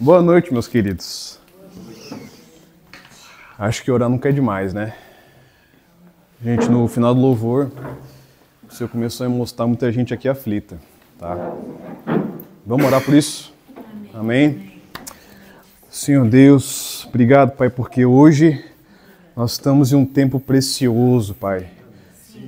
Boa noite, meus queridos. Acho que orar nunca é demais, né? Gente, no final do louvor, o Senhor começou a mostrar muita gente aqui aflita, tá? Vamos orar por isso? Amém? Senhor Deus, obrigado, Pai, porque hoje nós estamos em um tempo precioso, Pai.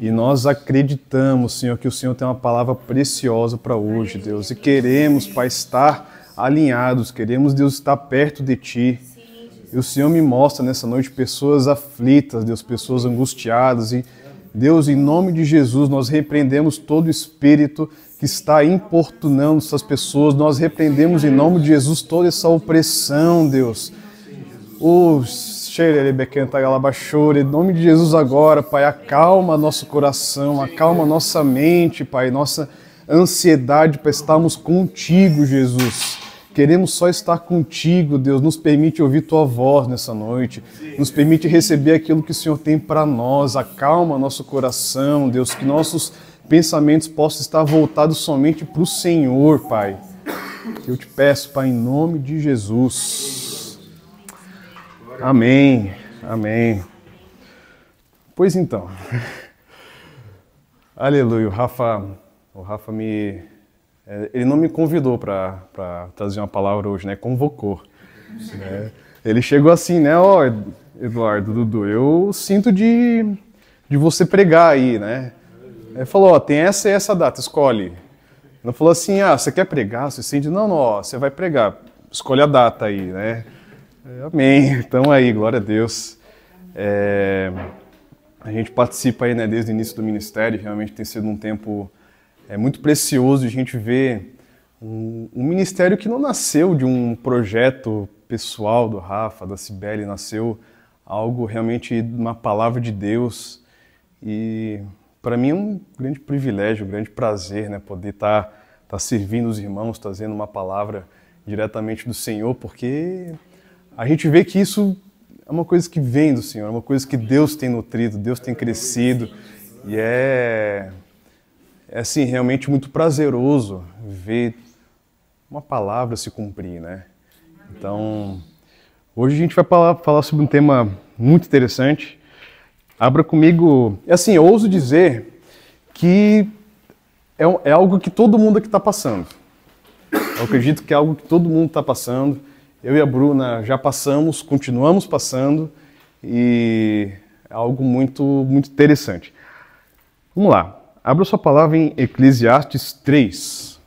E nós acreditamos, Senhor, que o Senhor tem uma palavra preciosa para hoje, Deus. E queremos, Pai, estar alinhados, queremos, Deus, estar perto de Ti. E o Senhor me mostra nessa noite pessoas aflitas, Deus, pessoas angustiadas. E, Deus, em nome de Jesus, nós repreendemos todo espírito que está importunando essas pessoas. Nós repreendemos em nome de Jesus toda essa opressão, Deus. Em nome de Jesus agora, Pai, acalma nosso coração, acalma nossa mente, Pai, nossa ansiedade para estarmos contigo, Jesus. Queremos só estar contigo, Deus. Nos permite ouvir Tua voz nessa noite. Nos permite receber aquilo que o Senhor tem para nós. Acalma nosso coração, Deus. Que nossos pensamentos possam estar voltados somente para o Senhor, Pai. Eu te peço, Pai, em nome de Jesus. Amém. Amém. Pois então. Aleluia. O Rafa ele não me convidou para trazer uma palavra hoje, né? Convocou. Né? Ele chegou assim, né? Ó, Eduardo, Dudu, eu sinto de você pregar aí, né? Ele falou, ó, tem essa e essa data, escolhe. Não falou assim, você quer pregar? Você sente? Não, ó, você vai pregar. Escolhe a data aí, né? Amém. Então aí, glória a Deus. A gente participa aí, né, desde o início do ministério, realmente tem sido um tempo muito precioso a gente ver um ministério que não nasceu de um projeto pessoal do Rafa, da Cibele, nasceu algo realmente de uma palavra de Deus. E para mim é um grande privilégio, um grande prazer, né, poder estar servindo os irmãos, trazendo uma palavra diretamente do Senhor, porque a gente vê que isso é uma coisa que vem do Senhor, é uma coisa que Deus tem nutrido, Deus tem crescido, e é assim, realmente muito prazeroso ver uma palavra se cumprir, né? Então, hoje a gente vai falar sobre um tema muito interessante. Abra comigo, assim, eu ouso dizer que é algo que todo mundo aqui está passando. Eu acredito que é algo que todo mundo está passando. Eu e a Bruna já passamos, continuamos passando, e é algo muito, muito interessante. Vamos lá. Abra sua palavra em Eclesiastes 3.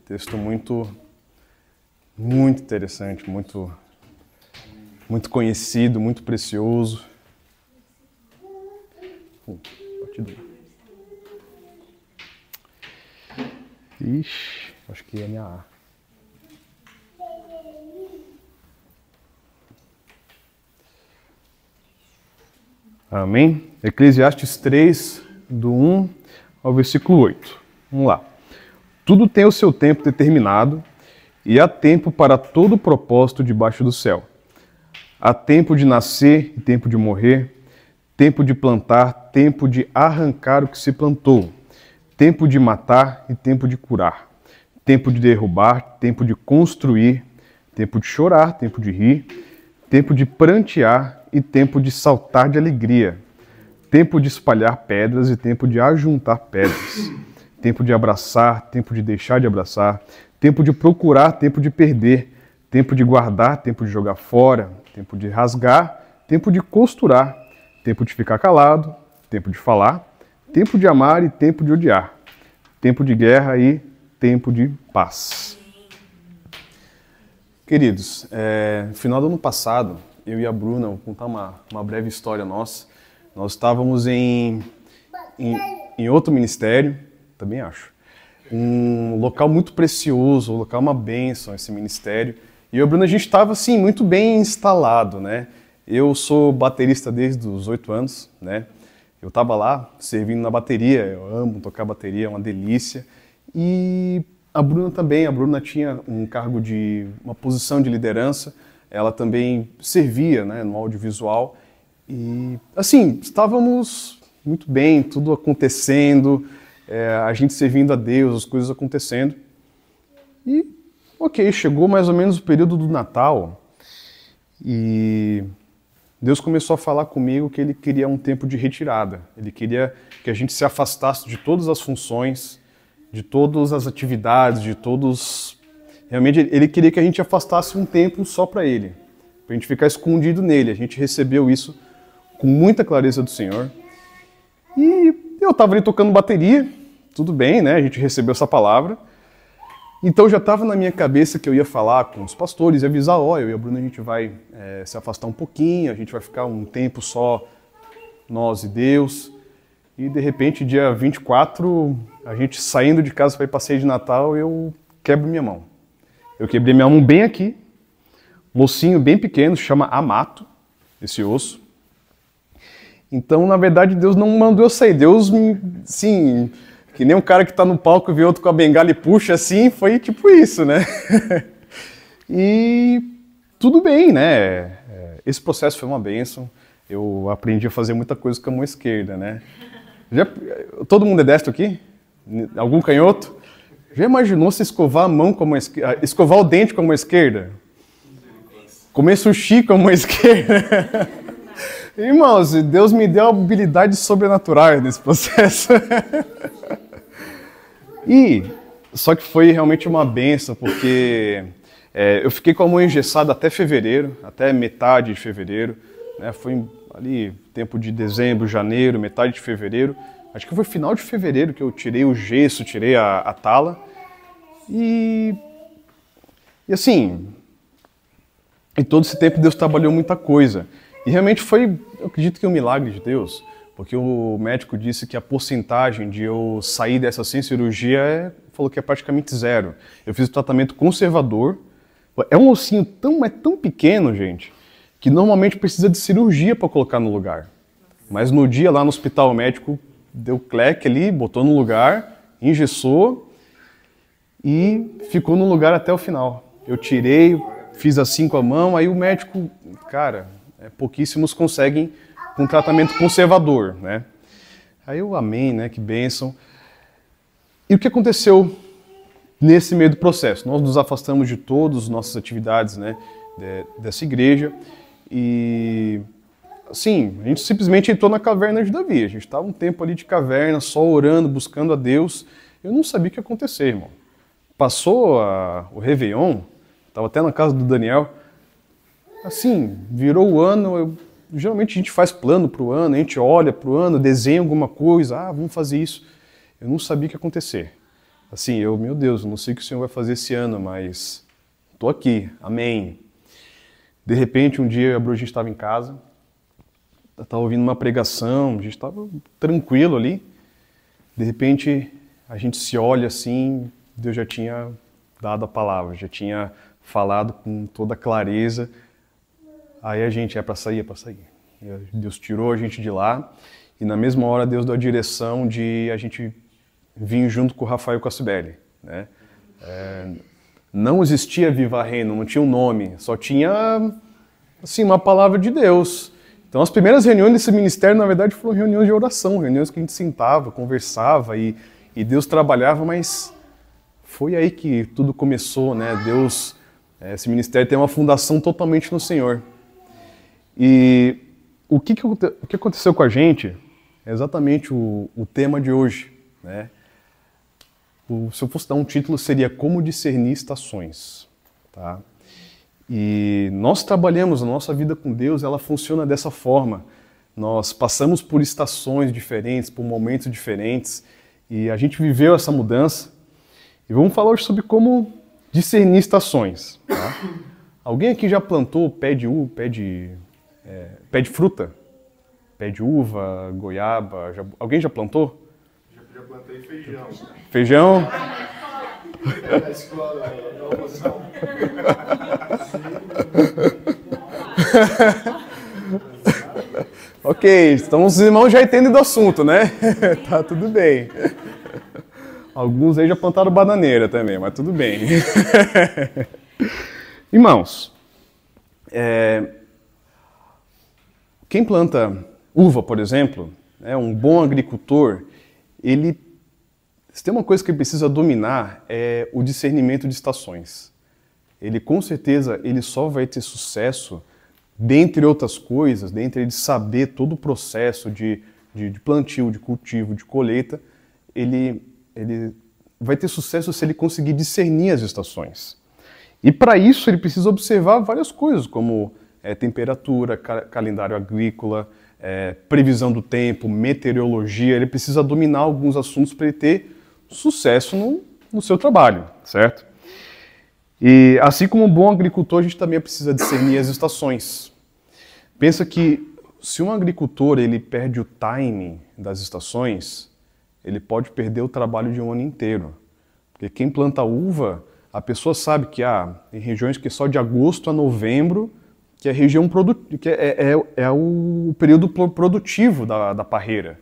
Texto muito interessante, muito conhecido, muito precioso. Ixi, acho que é a minha A. Amém? Eclesiastes 3, do 1 ao versículo 8. Vamos lá. Tudo tem o seu tempo determinado, e há tempo para todo propósito debaixo do céu. Há tempo de nascer e tempo de morrer, tempo de plantar, tempo de arrancar o que se plantou, tempo de matar e tempo de curar, tempo de derrubar, tempo de construir, tempo de chorar, tempo de rir, tempo de prantear e tempo de saltar de alegria, tempo de espalhar pedras e tempo de ajuntar pedras, tempo de abraçar, tempo de deixar de abraçar, tempo de procurar, tempo de perder, tempo de guardar, tempo de jogar fora, tempo de rasgar, tempo de costurar, tempo de ficar calado, tempo de falar, tempo de amar e tempo de odiar, tempo de guerra e tempo de paz. Queridos, no final do ano passado, eu e a Bruna, vou contar uma breve história nossa. Nós estávamos em outro ministério, também acho, um local muito precioso, um local uma bênção, esse ministério. E eu e a Bruna, a gente estava assim, muito bem instalado, né? Eu sou baterista desde os 8 anos, né? Eu estava lá servindo na bateria, eu amo tocar bateria, é uma delícia. E a Bruna também, a Bruna tinha um cargo uma posição de liderança, ela também servia, né, no audiovisual. E, assim, estávamos muito bem, tudo acontecendo, a gente servindo a Deus, as coisas acontecendo. E, ok, chegou mais ou menos o período do Natal e Deus começou a falar comigo que Ele queria um tempo de retirada. Ele queria que a gente se afastasse de todas as funções, de todas as atividades, de todos... Realmente, Ele queria que a gente afastasse um tempo só para Ele, para a gente ficar escondido nele. A gente recebeu isso com muita clareza do Senhor. E eu estava ali tocando bateria, tudo bem, né? A gente recebeu essa palavra. Então já estava na minha cabeça que eu ia falar com os pastores e avisar, ó, eu e a Bruna a gente vai se afastar um pouquinho, a gente vai ficar um tempo só nós e Deus. E de repente, dia 24, a gente saindo de casa para ir passeio de Natal, eu quebro minha mão. Eu quebrei minha mão bem aqui, um ossinho bem pequeno, chama amato, esse osso. Então, na verdade, Deus não mandou eu sair. Deus, sim, que nem um cara que está no palco e vê outro com a bengala e puxa assim, foi tipo isso, né? E tudo bem, né? Esse processo foi uma bênção. Eu aprendi a fazer muita coisa com a mão esquerda, né? Todo mundo é destro aqui? Algum canhoto? Já imaginou se escovar a mão com a mão esquerda? Escovar o dente com a mão esquerda? Comer sushi com a mão esquerda? Irmãos, Deus me deu habilidades sobrenaturais nesse processo. Só que foi realmente uma benção, porque eu fiquei com a mão engessada até fevereiro, até metade de fevereiro. Né? Foi ali tempo de dezembro, janeiro, metade de fevereiro. Acho que foi final de fevereiro que eu tirei o gesso, tirei a tala. E assim, em todo esse tempo Deus trabalhou muita coisa. E realmente foi, eu acredito que um milagre de Deus, porque o médico disse que a porcentagem de eu sair dessa sem cirurgia falou que é praticamente zero. Eu fiz o tratamento conservador. É um ossinho tão pequeno, gente, que normalmente precisa de cirurgia para colocar no lugar. Mas no dia lá no hospital, o médico deu cleque ali, botou no lugar, engessou e ficou no lugar até o final. Eu tirei, fiz assim com a mão, aí o médico, cara, pouquíssimos conseguem com tratamento conservador, né? Aí eu amém, né? Que bênção. E o que aconteceu nesse meio do processo? Nós nos afastamos de todas as nossas atividades, né? Dessa igreja e assim, a gente simplesmente entrou na caverna de Davi. A gente estava um tempo ali de caverna, só orando, buscando a Deus. Eu não sabia o que ia acontecer, irmão. Passou o Réveillon, estava até na casa do Daniel. Assim, virou o ano, geralmente a gente faz plano para o ano, a gente olha para o ano, desenha alguma coisa, vamos fazer isso. Eu não sabia o que ia acontecer. Assim, meu Deus, eu não sei o que o Senhor vai fazer esse ano, mas estou aqui, amém. De repente, um dia a gente estava em casa, estava ouvindo uma pregação, a gente estava tranquilo ali. De repente, a gente se olha assim, Deus já tinha dado a palavra, já tinha falado com toda clareza. Aí a gente, é para sair. Deus tirou a gente de lá e na mesma hora Deus deu a direção de a gente vir junto com o Rafael e com a Cibele, né? Não existia Viva Reino, não tinha um nome, só tinha assim, uma palavra de Deus. Então as primeiras reuniões desse ministério, na verdade, foram reuniões de oração, reuniões que a gente sentava, conversava e Deus trabalhava, mas foi aí que tudo começou, né? Deus, esse ministério tem uma fundação totalmente no Senhor. E o que aconteceu com a gente é exatamente o tema de hoje, né? Se eu fosse dar um título, seria Como Discernir Estações, tá? E nós trabalhamos, a nossa vida com Deus, ela funciona dessa forma. Nós passamos por estações diferentes, por momentos diferentes, e a gente viveu essa mudança. E vamos falar hoje sobre como discernir estações, tá? Alguém aqui já plantou pé de fruta? Pé de uva, goiaba? Alguém já plantou? Já plantei feijão. Feijão? Na escola, na almoção. Ok, então os irmãos já entendem do assunto, né? Tá tudo bem. Alguns aí já plantaram bananeira também, mas tudo bem. Irmãos, quem planta uva, por exemplo, um bom agricultor, ele Se tem uma coisa que ele precisa dominar é o discernimento de estações. Ele com certeza ele só vai ter sucesso, dentre outras coisas, dentre ele saber todo o processo de plantio, de cultivo, de colheita, ele vai ter sucesso se ele conseguir discernir as estações. E para isso ele precisa observar várias coisas, como temperatura, calendário agrícola, previsão do tempo, meteorologia. Ele precisa dominar alguns assuntos para ele ter sucesso no seu trabalho, certo? E assim como um bom agricultor, a gente também precisa discernir as estações. Pensa que se um agricultor ele perde o timing das estações, ele pode perder o trabalho de um ano inteiro. Porque quem planta uva, a pessoa sabe que tem regiões que só de agosto a novembro, que é a região que é o período produtivo da parreira,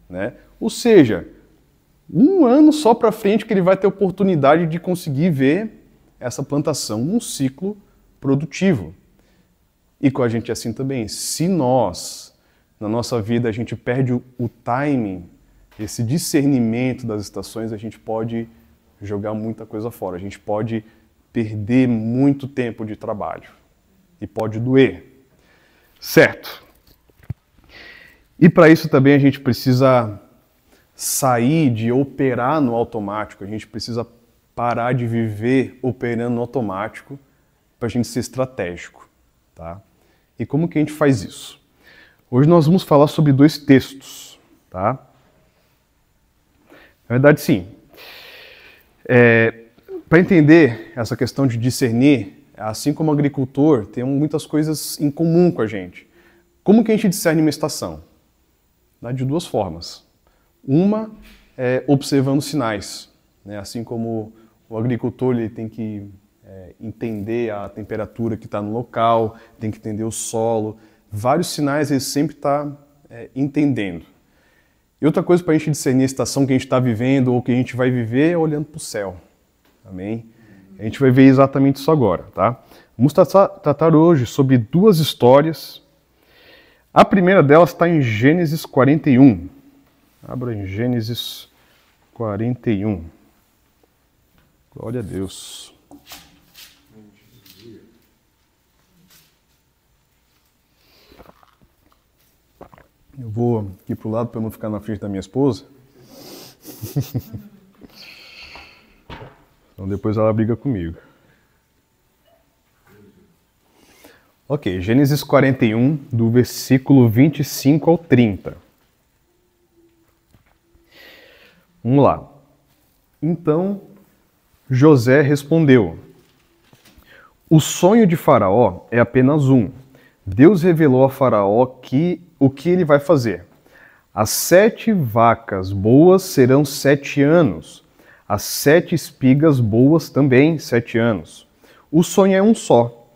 né? Ou seja, um ano só para frente que ele vai ter oportunidade de conseguir ver essa plantação num ciclo produtivo. E com a gente é assim também. Se nós, na nossa vida, a gente perde o timing, esse discernimento das estações, a gente pode jogar muita coisa fora. A gente pode perder muito tempo de trabalho. E pode doer. Certo? E para isso também a gente precisa sair de operar no automático. A gente precisa parar de viver operando no automático para a gente ser estratégico, tá? E como que a gente faz isso? Hoje nós vamos falar sobre 2 textos, tá? Na verdade, sim. Para entender essa questão de discernir, assim como o agricultor, tem muitas coisas em comum com a gente. Como que a gente discerne uma estação? De 2 formas. Uma é observando sinais, né? Assim como o agricultor ele tem que entender a temperatura que está no local, tem que entender o solo. Vários sinais ele sempre está entendendo. E outra coisa para a gente discernir a estação que a gente está vivendo ou que a gente vai viver é olhando para o céu. Amém? A gente vai ver exatamente isso agora, tá? Vamos tratar hoje sobre 2 histórias. A primeira delas está em Gênesis 41. Abra em Gênesis 41. Glória a Deus. Eu vou aqui para o lado para não ficar na frente da minha esposa. Então depois ela briga comigo. Ok, Gênesis 41, do versículo 25 ao 30. Vamos lá. Então José respondeu: o sonho de Faraó é apenas um. Deus revelou a Faraó o que ele vai fazer. As 7 vacas boas serão 7 anos. As 7 espigas boas também 7 anos. O sonho é um só.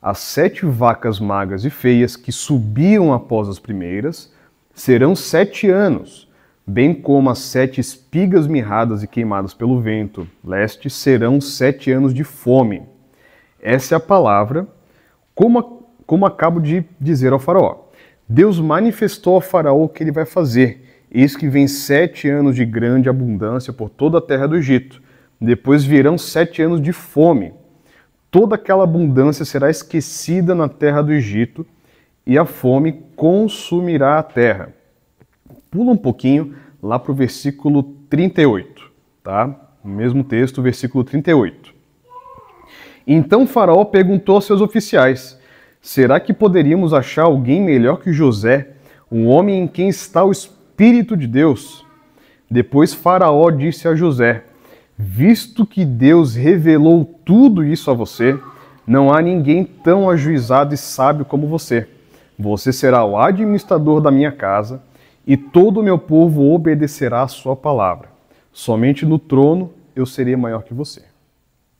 As 7 vacas magras e feias que subiam após as primeiras serão 7 anos, bem como as 7 espigas mirradas e queimadas pelo vento leste serão 7 anos de fome. Essa é a palavra, como acabo de dizer ao Faraó. Deus manifestou a Faraó o que ele vai fazer. Eis que vem 7 anos de grande abundância por toda a terra do Egito. Depois virão 7 anos de fome. Toda aquela abundância será esquecida na terra do Egito, e a fome consumirá a terra. Pula um pouquinho lá para o versículo 38, tá? O mesmo texto, versículo 38. Então Faraó perguntou aos seus oficiais: será que poderíamos achar alguém melhor que José, um homem em quem está o Espírito de Deus? Depois Faraó disse a José: visto que Deus revelou tudo isso a você, não há ninguém tão ajuizado e sábio como você. Você será o administrador da minha casa, e todo o meu povo obedecerá à sua palavra. Somente no trono eu serei maior que você.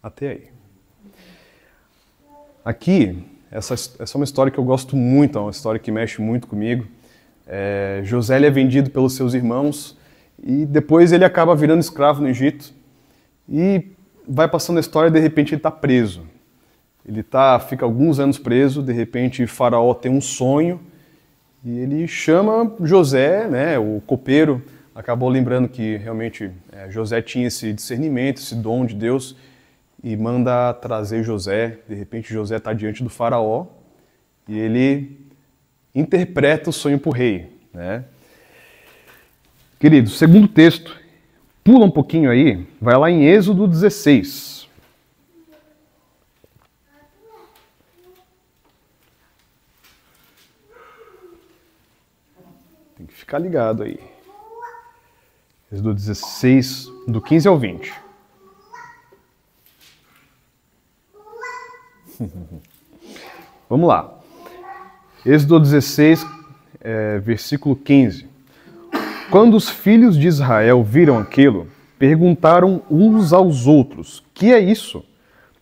Até aí. Aqui, essa é uma história que eu gosto muito, é uma história que mexe muito comigo. José ele é vendido pelos seus irmãos e depois ele acaba virando escravo no Egito e vai passando a história e de repente ele está preso. Fica alguns anos preso, de repente Faraó tem um sonho e ele chama José, né, o copeiro, acabou lembrando que realmente José tinha esse discernimento, esse dom de Deus, e manda trazer José. De repente José está diante do faraó e ele interpreta o sonho para o rei, né? Querido, segundo texto, pula um pouquinho aí, vai lá em Êxodo 16. Tem que ficar ligado aí. Êxodo 16, do 15 ao 20. Vamos lá. Êxodo 16, versículo 15. Quando os filhos de Israel viram aquilo, perguntaram uns aos outros: que é isso?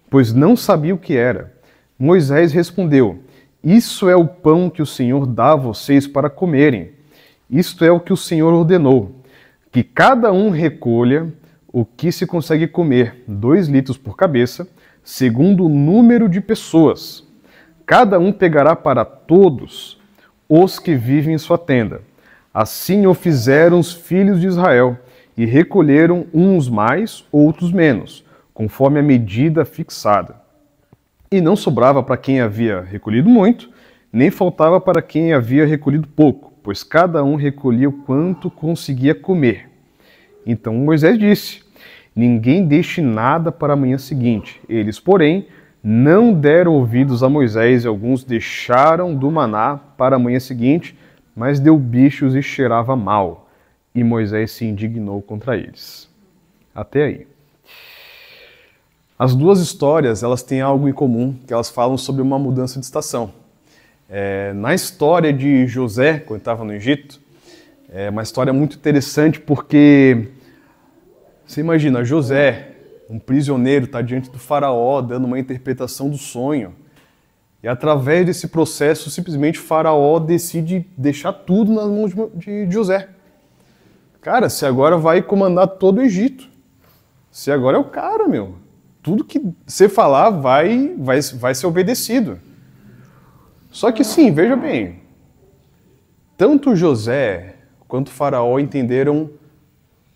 Pois não sabiam o que era. Moisés respondeu: isso é o pão que o Senhor dá a vocês para comerem. Isto é o que o Senhor ordenou, que cada um recolha o que se consegue comer, 2 litros por cabeça, segundo o número de pessoas. Cada um pegará para todos os que vivem em sua tenda. Assim o fizeram os filhos de Israel, e recolheram uns mais, outros menos, conforme a medida fixada. E não sobrava para quem havia recolhido muito, nem faltava para quem havia recolhido pouco, pois cada um recolhia o quanto conseguia comer. Então Moisés disse: ninguém deixe nada para a manhã seguinte. Eles, porém, não deram ouvidos a Moisés, e alguns deixaram do maná para a manhã seguinte, mas deu bichos e cheirava mal. E Moisés se indignou contra eles. Até aí. As duas histórias, elas têm algo em comum, que elas falam sobre uma mudança de estação. Na história de José, quando estava no Egito, é uma história muito interessante porque você imagina, José, um prisioneiro, está diante do faraó, dando uma interpretação do sonho. E através desse processo, simplesmente o faraó decide deixar tudo nas mãos de José. Cara, você agora vai comandar todo o Egito. Você agora é o cara, meu. Tudo que você falar vai ser obedecido. Só que sim, veja bem, tanto José quanto o faraó entenderam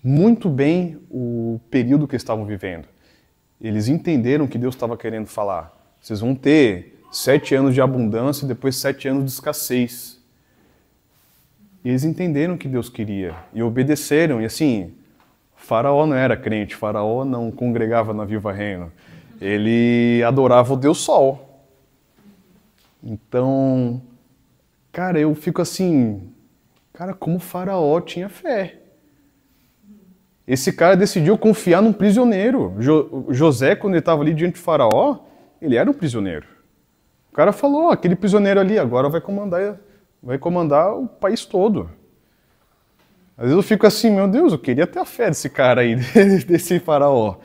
muito bem o período que estavam vivendo. Eles entenderam o que Deus estava querendo falar. Vocês vão ter 7 anos de abundância e depois 7 anos de escassez. E eles entenderam o que Deus queria e obedeceram. E assim, Faraó não era crente, Faraó não congregava na Viva Reino. Ele adorava o Deus Sol. Então, cara, eu fico assim, cara, como Faraó tinha fé. Esse cara decidiu confiar num prisioneiro. José, quando ele estava ali diante de Faraó, ele era um prisioneiro. O cara falou, aquele prisioneiro ali agora vai comandar o país todo. Às vezes eu fico assim, meu Deus, eu queria ter a fé desse cara aí, desse Faraó.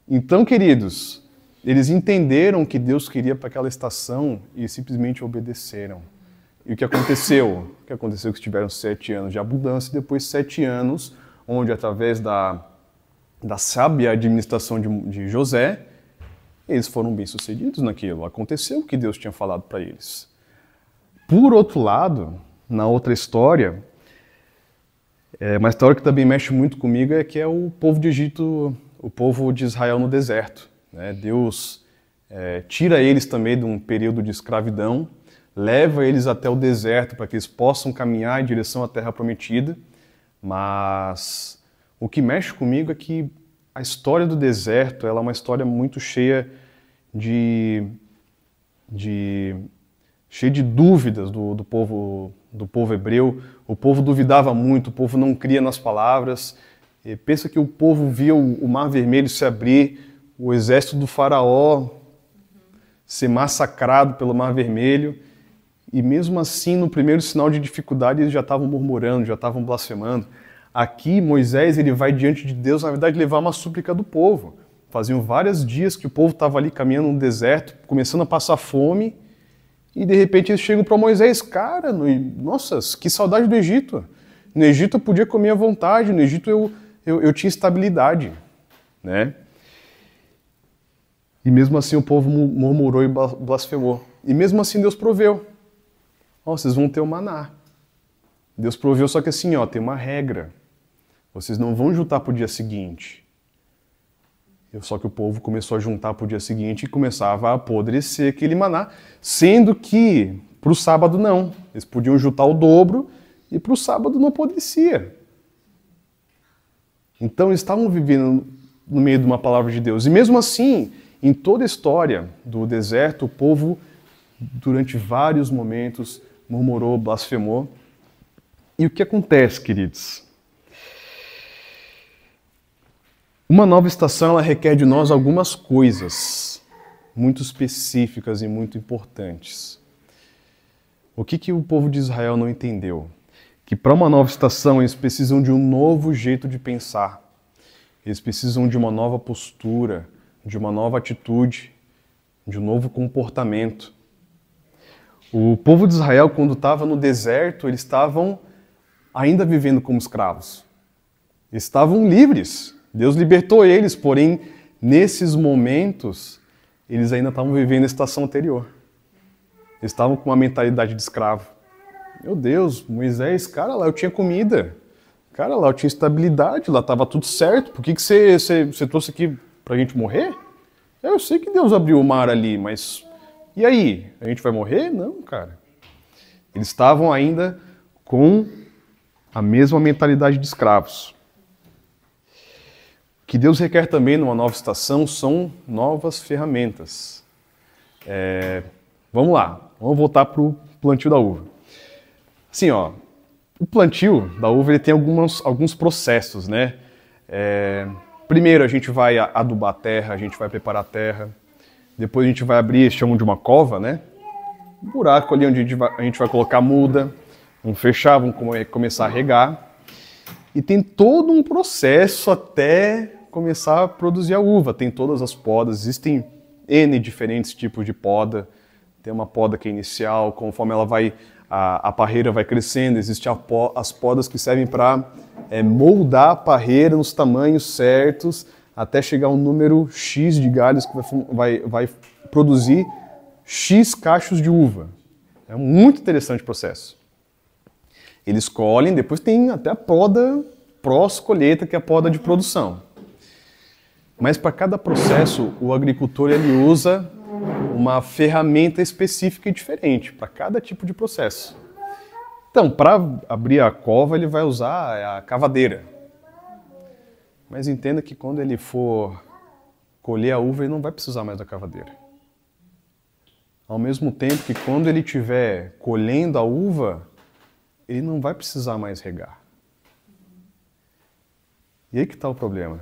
Então, queridos, eles entenderam o que Deus queria para aquela estação e simplesmente obedeceram. E o que aconteceu? O que aconteceu é que tiveram 7 anos de abundância e depois 7 anos onde, através da sábia administração de José, eles foram bem-sucedidos naquilo. Aconteceu o que Deus tinha falado para eles. Por outro lado, na outra história, uma história que também mexe muito comigo é que é o povo de Egito, o povo de Israel no deserto. Deus tira eles também de um período de escravidão, leva eles até o deserto para que eles possam caminhar em direção à Terra Prometida. Mas o que mexe comigo é que a história do deserto ela é uma história muito cheia de dúvidas do povo hebreu. O povo duvidava muito, o povo não cria nas palavras. E pensa que o povo via o Mar Vermelho se abrir, o exército do faraó ser massacrado pelo Mar Vermelho. E mesmo assim, no primeiro sinal de dificuldade, eles já estavam murmurando, já estavam blasfemando. Aqui, Moisés ele vai diante de Deus, na verdade, levar uma súplica do povo. Faziam vários dias que o povo estava ali caminhando no deserto, começando a passar fome, e de repente eles chegam para Moisés, cara, nossa, que saudade do Egito. No Egito eu podia comer à vontade, no Egito eu tinha estabilidade, né? E mesmo assim o povo murmurou e blasfemou. E mesmo assim Deus proveu. Vocês vão ter o maná. Deus proveu, só que assim, tem uma regra. Vocês não vão juntar para o dia seguinte. Só que o povo começou a juntar para o dia seguinte e começava a apodrecer aquele maná, sendo que para o sábado não. Eles podiam juntar o dobro e para o sábado não apodrecia. Então eles estavam vivendo no meio de uma palavra de Deus. E mesmo assim, em toda a história do deserto, o povo, durante vários momentos, murmurou, blasfemou. E o que acontece, queridos? Uma nova estação, ela requer de nós algumas coisas muito específicas e muito importantes. O que o povo de Israel não entendeu? Que para uma nova estação eles precisam de um novo jeito de pensar. Eles precisam de uma nova postura, de uma nova atitude, de um novo comportamento. O povo de Israel, quando estava no deserto, eles estavam ainda vivendo como escravos. Eles estavam livres. Deus libertou eles, porém, nesses momentos, eles ainda estavam vivendo a estação anterior. Eles estavam com uma mentalidade de escravo. Meu Deus, Moisés, cara, lá eu tinha comida. Cara, lá eu tinha estabilidade, lá estava tudo certo. Por que você trouxe aqui para a gente morrer? Eu sei que Deus abriu o mar ali, mas e aí? A gente vai morrer? Não, cara. Eles estavam ainda com a mesma mentalidade de escravos. O que Deus requer também numa nova estação são novas ferramentas. Vamos lá, vamos voltar para o plantio da uva. Assim, ó, o plantio da uva ele tem alguns processos, né? Primeiro a gente vai adubar a terra, a gente vai preparar a terra. Depois a gente vai abrir, eles chamam de uma cova, né? Um buraco ali onde a gente vai colocar muda, vamos fechar, vamos começar a regar. E tem todo um processo até começar a produzir a uva. Tem todas as podas, existem N diferentes tipos de poda. Tem uma poda que é inicial, conforme ela vai, a parreira vai crescendo, existem as podas que servem para moldar a parreira nos tamanhos certos, até chegar a um número X de galhos que vai produzir X cachos de uva. É um muito interessante o processo. Eles colhem, depois tem até a poda pós-colheita, que é a poda de produção. Mas para cada processo, o agricultor ele usa uma ferramenta específica e diferente para cada tipo de processo. Então, para abrir a cova, ele vai usar a cavadeira. Mas entenda que quando ele for colher a uva, ele não vai precisar mais da cavadeira. Ao mesmo tempo que quando ele estiver colhendo a uva, ele não vai precisar mais regar. E aí que está o problema.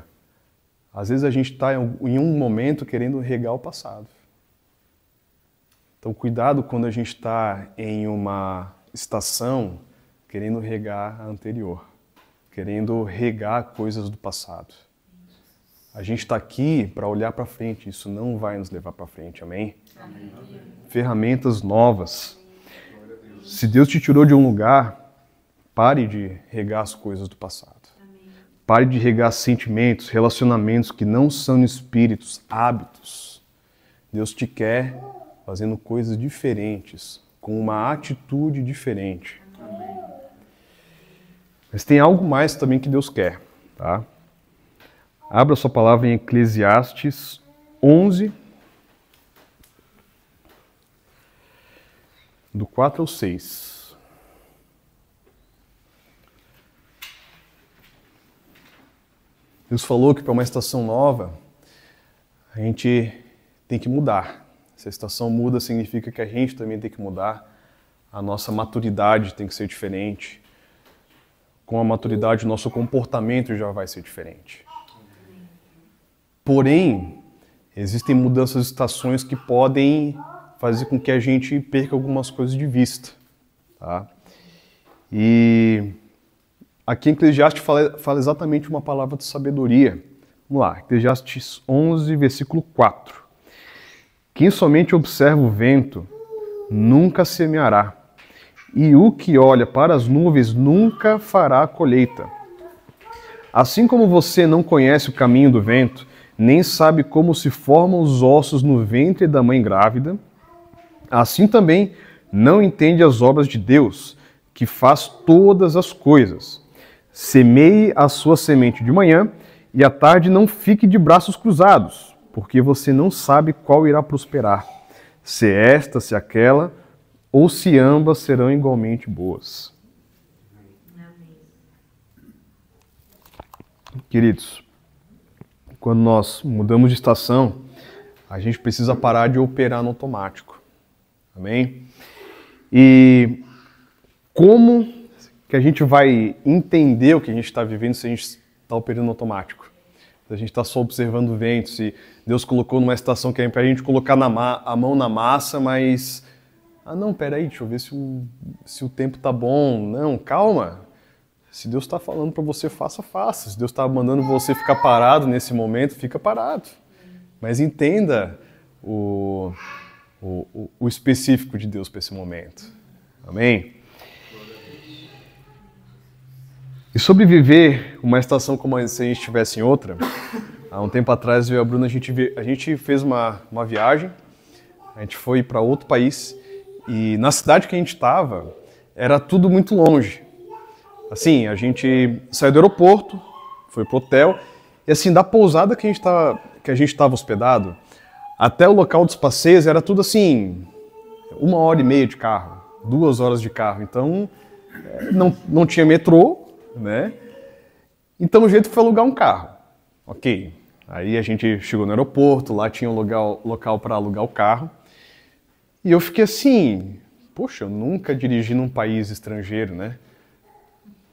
Às vezes a gente está em um momento querendo regar o passado. Então cuidado quando a gente está em uma estação querendo regar a anterior, querendo regar coisas do passado. A gente está aqui para olhar para frente, isso não vai nos levar para frente, amém? Amém? Ferramentas novas. Se Deus te tirou de um lugar, pare de regar as coisas do passado. Amém. Pare de regar sentimentos, relacionamentos que não são espíritos, hábitos. Deus te quer fazendo coisas diferentes, com uma atitude diferente. Amém. Mas tem algo mais também que Deus quer, tá? Abra sua palavra em Eclesiastes 11, do 4 ao 6. Deus falou que para uma estação nova, a gente tem que mudar. Se a estação muda, significa que a gente também tem que mudar. A nossa maturidade tem que ser diferente. Com a maturidade, o nosso comportamento já vai ser diferente. Porém, existem mudanças de estações que podem fazer com que a gente perca algumas coisas de vista. Tá? E aqui em Eclesiastes fala exatamente uma palavra de sabedoria. Vamos lá, Eclesiastes 11, versículo 4. Quem somente observa o vento nunca semeará, e o que olha para as nuvens nunca fará a colheita. Assim como você não conhece o caminho do vento, nem sabe como se formam os ossos no ventre da mãe grávida, assim também não entende as obras de Deus, que faz todas as coisas. Semeie a sua semente de manhã e à tarde não fique de braços cruzados, porque você não sabe qual irá prosperar, se esta, se aquela, ou se ambas serão igualmente boas. Queridos, quando nós mudamos de estação, a gente precisa parar de operar no automático. Amém? E como que a gente vai entender o que a gente está vivendo se a gente está operando no automático? Se a gente está só observando o vento, se Deus colocou numa estação que é para a gente colocar a mão na massa, mas... Ah, não, peraí, deixa eu ver se o tempo tá bom. Não, calma. Se Deus está falando para você, faça. Se Deus está mandando você ficar parado nesse momento, fica parado. Mas entenda o específico de Deus para esse momento. Amém? E sobre viver uma estação como se a gente estivesse em outra, há um tempo atrás, eu e a Bruna, a gente fez uma viagem, a gente foi para outro país, e na cidade que a gente estava, era tudo muito longe. Assim, a gente saiu do aeroporto, foi pro hotel, e assim, da pousada que a gente estava hospedado, até o local dos passeios era tudo assim, 1h30 de carro, 2 horas de carro. Então, não tinha metrô, né? Então o jeito foi alugar um carro. Ok. Aí a gente chegou no aeroporto, lá tinha um local para alugar o carro. E eu fiquei assim, poxa, eu nunca dirigi num país estrangeiro, né?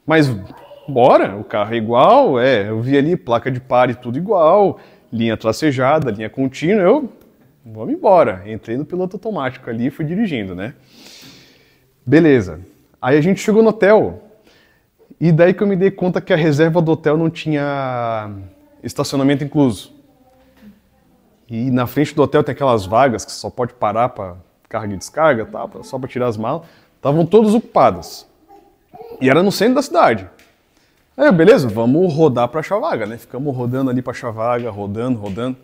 Mas bora, o carro é igual, eu vi ali placa de pare tudo igual, linha tracejada, linha contínua, vamos embora. Entrei no piloto automático ali e fui dirigindo, né? Beleza. Aí a gente chegou no hotel, e daí que eu me dei conta que a reserva do hotel não tinha estacionamento incluso. E na frente do hotel tem aquelas vagas que só pode parar para carro de descarga, tá? Só para tirar as malas. Estavam todas ocupadas. E era no centro da cidade. Aí, beleza, vamos rodar para achar vaga, né? Ficamos rodando ali para achar vaga, rodando.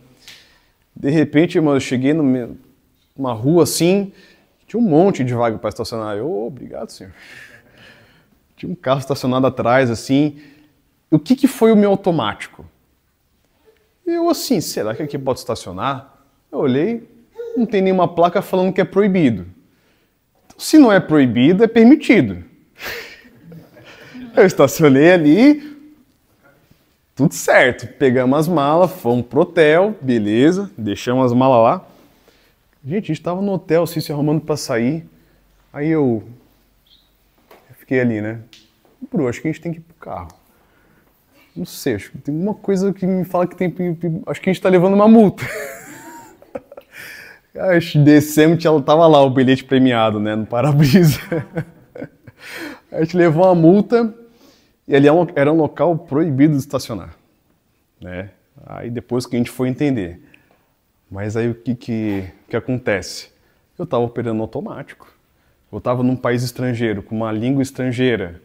De repente, eu cheguei numa rua assim, tinha um monte de vaga para estacionar. Obrigado, senhor. Tinha um carro estacionado atrás, assim. O que foi o meu automático? Eu assim, será que aqui pode estacionar? Eu olhei, não tem nenhuma placa falando que é proibido. Então, se não é proibido, é permitido. Eu estacionei ali, tudo certo. Pegamos as malas, fomos pro hotel, beleza, deixamos as malas lá. Gente, a gente estava no hotel, assim, se arrumando para sair. Aí eu fiquei ali, né? Bro, acho que a gente tem que ir pro carro. Não sei, acho que tem uma coisa que me fala que tem... Acho que a gente tá levando uma multa. Descemos, tava lá o bilhete premiado, né? No para-brisa. A gente levou uma multa e ali era um local proibido de estacionar, né? Aí depois que a gente foi entender. Mas aí o que acontece? Eu estava operando automático. Eu estava num país estrangeiro, com uma língua estrangeira,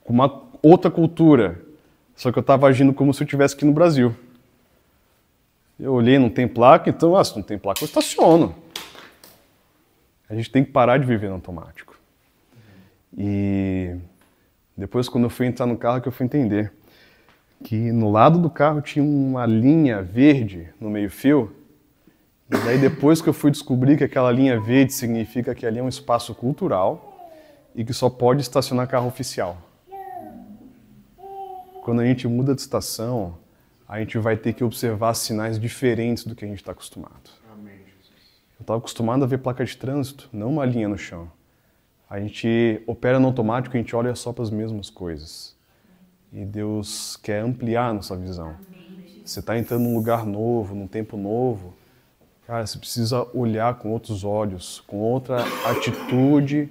com uma outra cultura. Só que eu estava agindo como se eu estivesse aqui no Brasil. Eu olhei, não tem placa, então, se não tem placa, eu estaciono. A gente tem que parar de viver no automático. E depois, quando eu fui entrar no carro, que eu fui entender que no lado do carro tinha uma linha verde no meio-fio. E daí, depois que eu fui descobrir que aquela linha verde significa que ali é um espaço cultural e que só pode estacionar carro oficial. Quando a gente muda de estação, a gente vai ter que observar sinais diferentes do que a gente está acostumado. Amém, Jesus. Eu estava acostumado a ver placa de trânsito, não uma linha no chão. A gente opera no automático, a gente olha só para as mesmas coisas. E Deus quer ampliar a nossa visão. Você está entrando num lugar novo, num tempo novo. Cara, você precisa olhar com outros olhos, com outra atitude,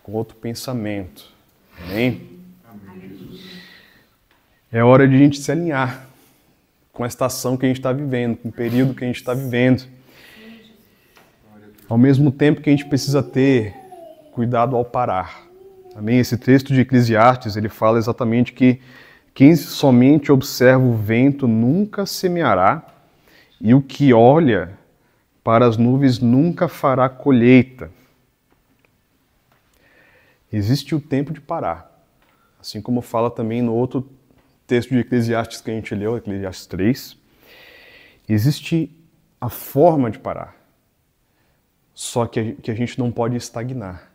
com outro pensamento. Amém? Amém, Jesus. É hora de a gente se alinhar com a estação que a gente está vivendo, com o período que a gente está vivendo. Ao mesmo tempo que a gente precisa ter cuidado ao parar. Amém? Esse texto de Eclesiastes, ele fala exatamente que quem somente observa o vento nunca semeará, e o que olha para as nuvens nunca fará colheita. Existe o tempo de parar. Assim como fala também no outro texto de Eclesiastes que a gente leu, Eclesiastes 3, existe a forma de parar, só que a gente não pode estagnar.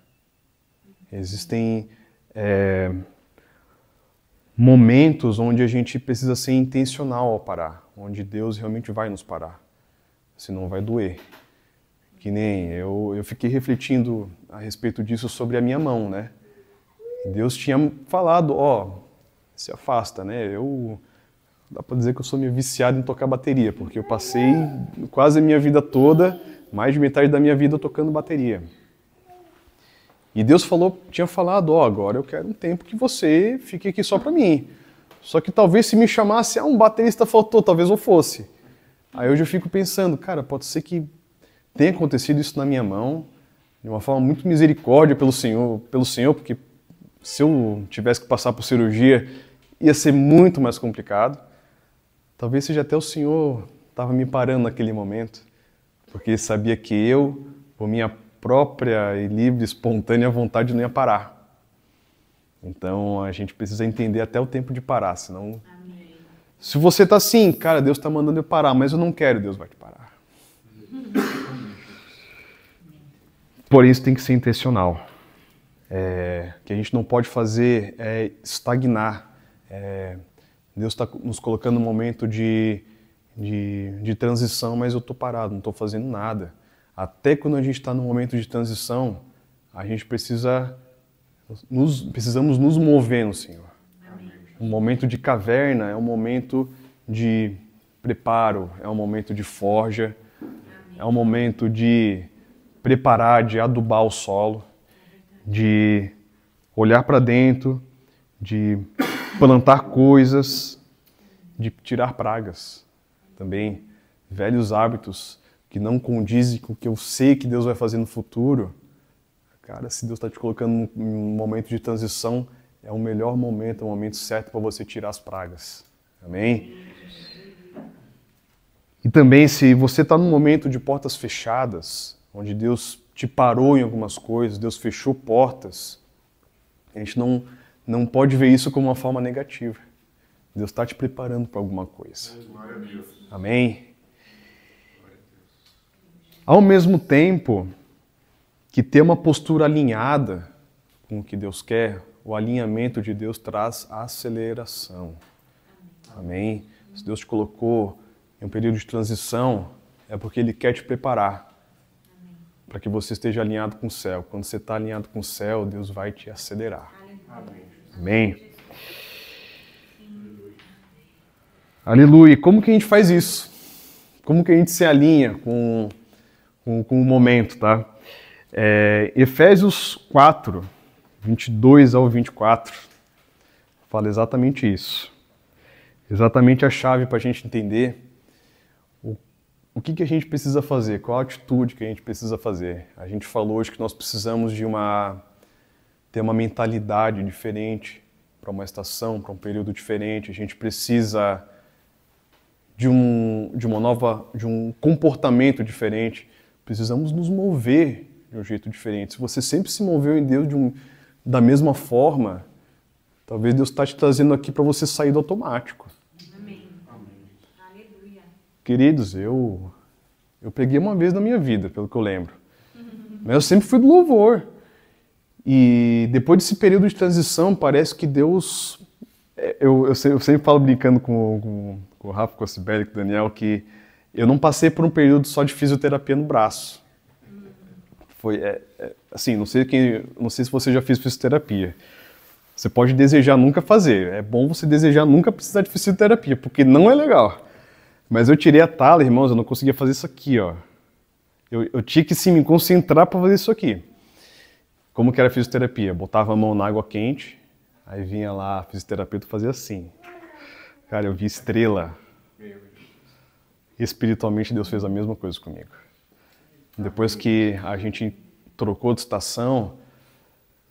Existem momentos onde a gente precisa ser intencional ao parar, onde Deus realmente vai nos parar, senão vai doer. Que nem eu fiquei refletindo a respeito disso sobre a minha mão, né? Deus tinha falado, se afasta, né? Dá pra dizer que eu sou meio viciado em tocar bateria, porque eu passei quase a minha vida toda, mais de metade da minha vida tocando bateria. E Deus tinha falado, agora eu quero um tempo que você fique aqui só pra mim. Só que talvez se me chamasse, um baterista faltou, talvez eu fosse. Aí hoje eu fico pensando, cara, pode ser que tenha acontecido isso na minha mão, de uma forma muito misericórdia pelo Senhor, porque se eu tivesse que passar por cirurgia, ia ser muito mais complicado. Talvez seja até o Senhor estava me parando naquele momento, porque sabia que eu, por minha própria e livre, espontânea vontade, não ia parar. Então a gente precisa entender até o tempo de parar, senão... Amém. Se você está assim, cara, Deus está mandando eu parar, mas eu não quero, Deus vai te parar. Por isso tem que ser intencional. Que a gente não pode fazer estagnar. Deus está nos colocando num momento de transição, mas eu estou parado, não estou fazendo nada. Até quando a gente está num momento de transição, a gente precisamos nos mover no Senhor. Amém. Um momento de caverna é um momento de preparo, é um momento de forja, amém, é um momento de preparar, de adubar o solo, de olhar para dentro, de plantar coisas, de tirar pragas. Também velhos hábitos que não condizem com o que eu sei que Deus vai fazer no futuro. Cara, se Deus está te colocando num momento de transição, é o melhor momento, é o momento certo para você tirar as pragas. Amém? E também, se você está num momento de portas fechadas, onde Deus te parou em algumas coisas, Deus fechou portas, a gente não pode ver isso como uma forma negativa. Deus está te preparando para alguma coisa. Glória a Deus. Amém? Ao mesmo tempo que ter uma postura alinhada com o que Deus quer, o alinhamento de Deus traz aceleração. Amém? Se Deus te colocou em um período de transição, é porque Ele quer te preparar para que você esteja alinhado com o céu. Quando você está alinhado com o céu, Deus vai te acelerar. Amém? Aleluia. Como que a gente faz isso? Como que a gente se alinha com o momento, tá? Efésios 4, 22 ao 24, fala exatamente isso. Exatamente a chave para a gente entender o que a gente precisa fazer, qual a atitude que a gente precisa fazer. A gente falou hoje que nós precisamos ter uma mentalidade diferente para uma estação, para um período diferente. A gente precisa de um comportamento diferente. Precisamos nos mover de um jeito diferente. Se você sempre se moveu em Deus da mesma forma, talvez Deus está te trazendo aqui para você sair do automático. Amém. Aleluia. Queridos, eu preguei uma vez na minha vida, pelo que eu lembro. Mas eu sempre fui do louvor. E depois desse período de transição, parece que Deus... Eu sempre falo brincando com o Rafa, com a Sibeli, com o Daniel, que eu não passei por um período só de fisioterapia no braço. Foi assim, não sei se você já fez fisioterapia. Você pode desejar nunca fazer. É bom você desejar nunca precisar de fisioterapia, porque não é legal. Mas eu tirei a tala, irmãos, eu não conseguia fazer isso aqui, ó. Eu tinha que sim, me concentrar para fazer isso aqui. Como que era a fisioterapia? Botava a mão na água quente, aí vinha lá a fisioterapeuta fazia assim. Cara, eu vi estrela. Espiritualmente, Deus fez a mesma coisa comigo. Depois que a gente trocou de estação,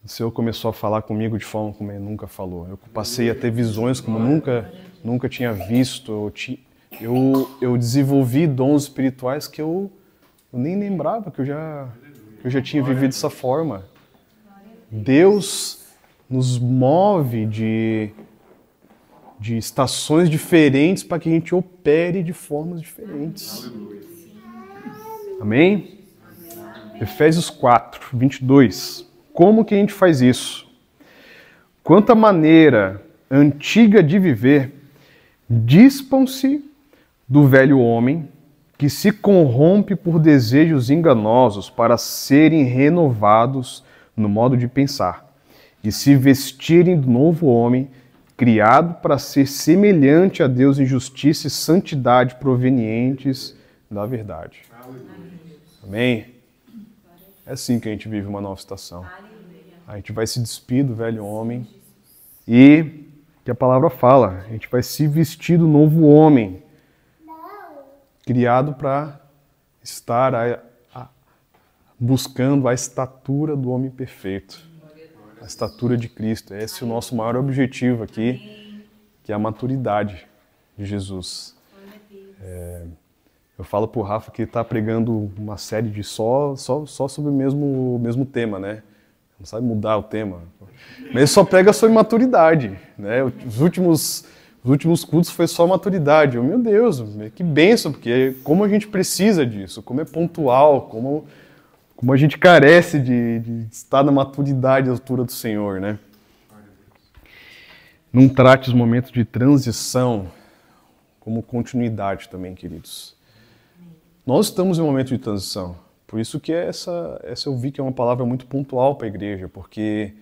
o Senhor começou a falar comigo de forma como Ele nunca falou. Eu passei a ter visões como nunca tinha visto. Eu desenvolvi dons espirituais que eu nem lembrava que eu já tinha vivido dessa forma. Deus nos move de estações diferentes para que a gente opere de formas diferentes. Amém? Efésios 4, 22. Como que a gente faz isso? Quanto à maneira antiga de viver, dispam-se do velho homem que se corrompe por desejos enganosos para serem renovados no modo de pensar e se vestirem do novo homem, criado para ser semelhante a Deus em justiça e santidade provenientes da verdade. Amém? É assim que a gente vive uma nova estação. A gente vai se despir do velho homem e, que a palavra fala, a gente vai se vestir do novo homem, criado para estar buscando a estatura do homem perfeito, a estatura de Cristo. Esse é o nosso maior objetivo aqui, que é a maturidade de Jesus. Eu falo para o Rafa que ele está pregando uma série de só sobre o mesmo tema, né? Não sabe mudar o tema. Mas ele só prega sobre maturidade, né? Os últimos cultos foi só maturidade. Meu Deus, que bênção, porque como a gente precisa disso, como é pontual, como a gente carece de estar na maturidade à altura do Senhor, né? Não trate os momentos de transição como continuidade também, queridos. Nós estamos em um momento de transição. Por isso que essa eu vi que é uma palavra muito pontual para a igreja, porque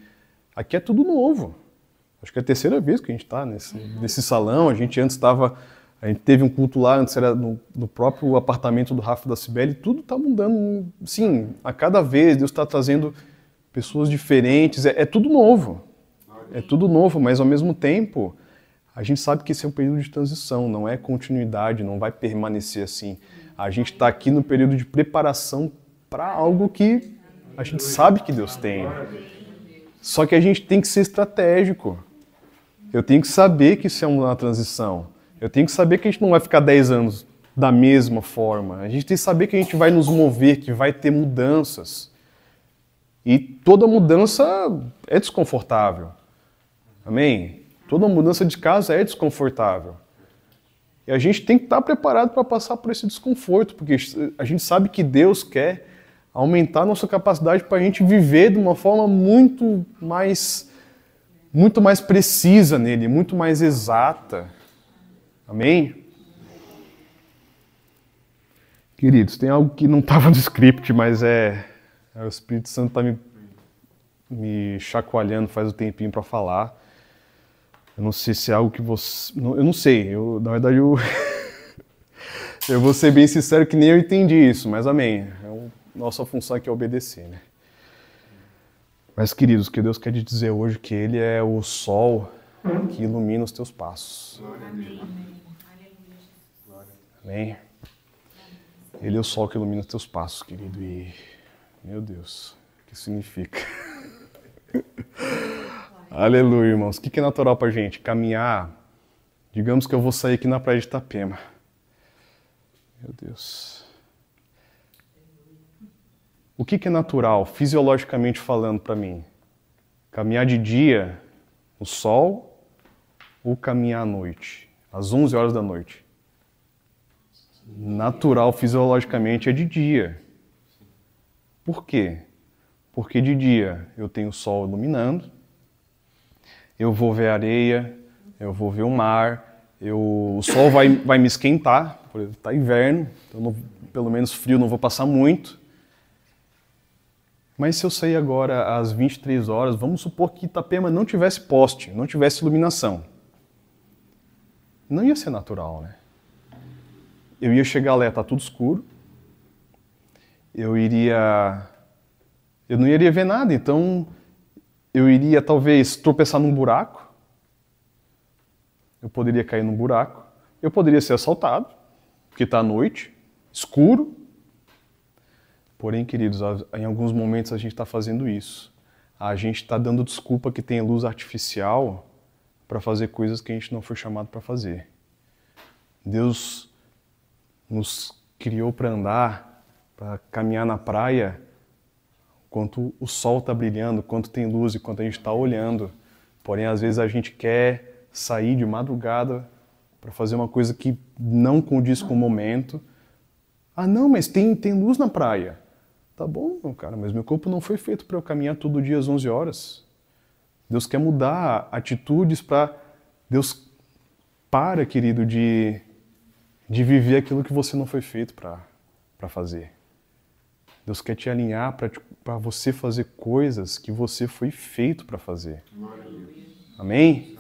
aqui é tudo novo. Acho que é a terceira vez que a gente está nesse salão. A gente teve um culto lá, antes era no próprio apartamento do Rafa e da Cibele, tudo está mudando. Sim, a cada vez Deus está trazendo pessoas diferentes, é tudo novo. É tudo novo, mas ao mesmo tempo a gente sabe que esse é um período de transição, não é continuidade, não vai permanecer assim. A gente está aqui no período de preparação para algo que a gente sabe que Deus tem. Só que a gente tem que ser estratégico. Eu tenho que saber que isso é uma transição. Eu tenho que saber que a gente não vai ficar 10 anos da mesma forma. A gente tem que saber que a gente vai nos mover, que vai ter mudanças. E toda mudança é desconfortável. Amém? Toda mudança de casa é desconfortável. E a gente tem que estar preparado para passar por esse desconforto, porque a gente sabe que Deus quer aumentar a nossa capacidade para a gente viver de uma forma muito mais precisa nele, muito mais exata. Amém? Queridos, tem algo que não estava no script, mas o Espírito Santo está me chacoalhando faz um tempinho para falar. Eu não sei se é algo que você... Eu não sei. Na verdade, eu vou ser bem sincero que nem eu entendi isso, mas amém. Nossa função aqui é obedecer, né? Mas, queridos, o que Deus quer te dizer hoje é que Ele é o sol que ilumina os teus passos. Amém. Amém? Ele é o sol que ilumina os teus passos, querido. E, meu Deus, o que significa? Aleluia, irmãos. O que é natural pra gente? Caminhar. Digamos que eu vou sair aqui na praia de Itapema. Meu Deus. O que é natural, fisiologicamente falando para mim? Caminhar de dia, no sol, ou caminhar à noite, às 11 horas da noite? Natural, fisiologicamente, é de dia. Por quê? Porque de dia eu tenho o sol iluminando, eu vou ver a areia, eu vou ver o mar, o sol vai me esquentar, porque está inverno, então pelo menos frio não vou passar muito. Mas se eu sair agora às 23 horas, vamos supor que Itapema não tivesse poste, não tivesse iluminação. Não ia ser natural, né? Eu ia chegar lá, tá tudo escuro. Eu não iria ver nada, então eu iria talvez tropeçar num buraco. Eu poderia cair num buraco. Eu poderia ser assaltado, porque está à noite, escuro. Porém, queridos, em alguns momentos a gente está fazendo isso. A gente está dando desculpa que tem luz artificial para fazer coisas que a gente não foi chamado para fazer. Deus nos criou para andar, para caminhar na praia, enquanto o sol está brilhando, enquanto tem luz, enquanto a gente está olhando. Porém, às vezes a gente quer sair de madrugada para fazer uma coisa que não condiz com o momento. Ah, não, mas tem luz na praia. Tá bom, cara, mas meu corpo não foi feito para eu caminhar todo dia às 11 horas. Deus quer mudar atitudes para... Deus para, querido, de viver aquilo que você não foi feito para fazer. Deus quer te alinhar para você fazer coisas que você foi feito para fazer. Amém?